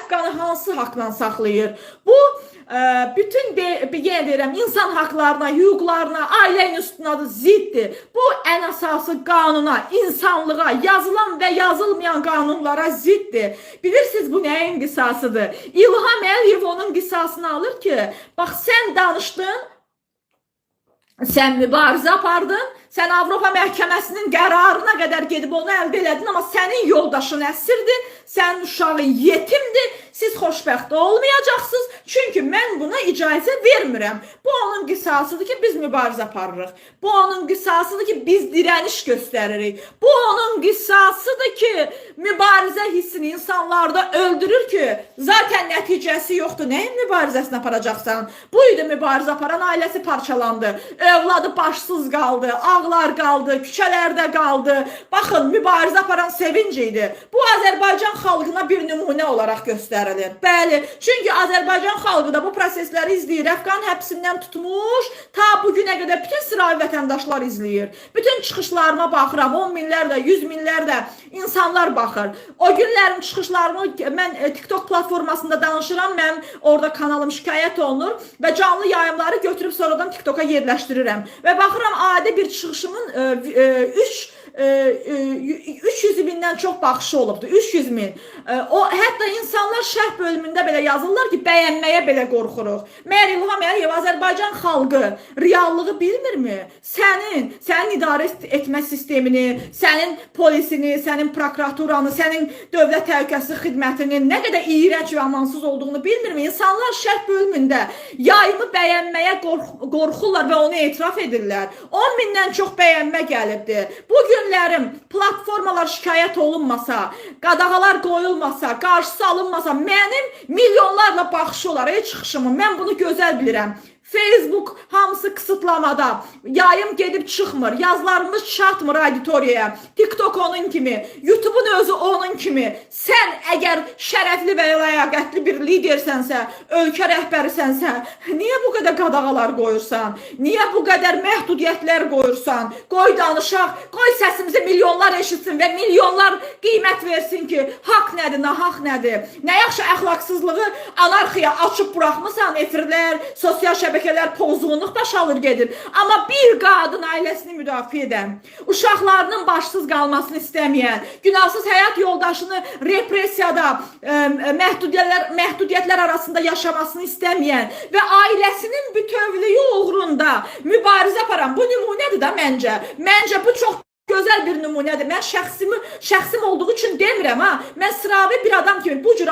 Əfqanı hansı haqla saxlayır? Bu bütün yenə deyirəm, insan haqlarına, hüquqlarına, ailənin üstünə adı ziddir. Bu ən əsası qanuna, insanlığa, yazılan və yazılmayan qanunlara ziddir. Bilirsiniz bu nəyin qisasıdır? İlham Əliyev onun qisasını alır ki, bax sən danışdın, sən mübarizə apardın, sən Avropa Məhkəməsinin qərarına qədər gedib onu əldə elədin, amma sənin yoldaşın əsirdir, sənin uşağın yetimdir, siz xoşbəxt olmayacaqsınız, çünki mən buna icazə vermirəm. Bu onun qisasıdır ki, biz mübarizə aparırıq. Bu onun qisasıdır ki, biz dirəniş göstəririk. Bu onun qisasıdır ki, mübarizə hissini insanlarda öldürür ki, zaten nəticəsi yoxdur. Nəyin mübarizəsini aparacaqsan? Bu idi mübarizə aparan, ailəsi parçalandı. Övladı başsız qaldı, ağlar qaldı, küçələrdə qaldı. Baxın, mübarizə aparan Sevinc idi. Bu Azərbaycan xalqına bir nümunə olaraq göstərilir. Bəli, çünki Azərbaycan xalqı da bu prosesləri izləyir. Əfqan həbsindən tutmuş, ta bugünə qədər bütün sıravi vətəndaşlar izləyir. Bütün çıxışlarıma baxıram, 10 minlərlə, 100 minlərlə insanlar baxır. O günlərin çıxışlarını mən TikTok platformasında danışıram, mən orada kanalım şikayət olunur və canlı yayımları götürüb sonradan TikToka yerləşdirirəm. Və baxıram, adi bir çıxışımın 300 bindən çox baxışı olubdur. 300 min. Hətta insanlar şərh bölümündə belə yazırlar ki, bəyənməyə belə qorxuruq. Məyər İlham Əliyev Azərbaycan xalqı reallığı bilmirmi? Sənin idarə etmə sistemini, sənin polisini, sənin prokuraturanı, sənin dövlət təhlükəsizlik xidmətinin nə qədər iyrənc və amansız olduğunu bilmirmi? İnsanlar şərh bölümündə yayımı bəyənməyə qorxurlar və onu etiraf edirlər. 10 mindən çox bəyənmə gəlibdir. Bu günlərim platformalar şikayət olunmasa, qadağalar qoyulmasa, qarşısı alınmasa, mənim milyonlarla baxışı olar çıxışımı. Mən bunu gözəl bilirəm. Facebook hamısı kısıtlamada, yayım gedib çıxmır, yazılarımız çatmır auditoriyaya, TikTok onun kimi, YouTube'un özü onun kimi. Sən əgər şərəfli və ləyaqətli bir lidersənsə, ölkə rəhbərisənsə, niyə bu qədər qadağalar qoyursan? Niyə bu qədər məhdudiyyətlər qoyursan? Qoy danışaq, qoy səsimizi milyonlar eşitsin və milyonlar qiymət versin ki, haqq nədir, nahaq nədir? Nə yaxşı əxlaqsızlığı anarxiya açıb buraxmısan, efirlər, sosial şəbəkələr pozğunluq daş alır gedir. Amma bir qadın ailəsini müdafiə edən, uşaqlarının başsız qalmasını istəməyən, günahsız həyat yoldaşını repressiyada, məhdudiyyətlər arasında yaşamasını istəməyən və ailəsinin bütövlüyü uğrunda mübarizə aparan bu nümunədir da məncə. Məncə bu çox gözəl bir nümunədir. Mən şəxsim olduğu üçün demirəm ha. Mən sıravi bir adam kimi bu cür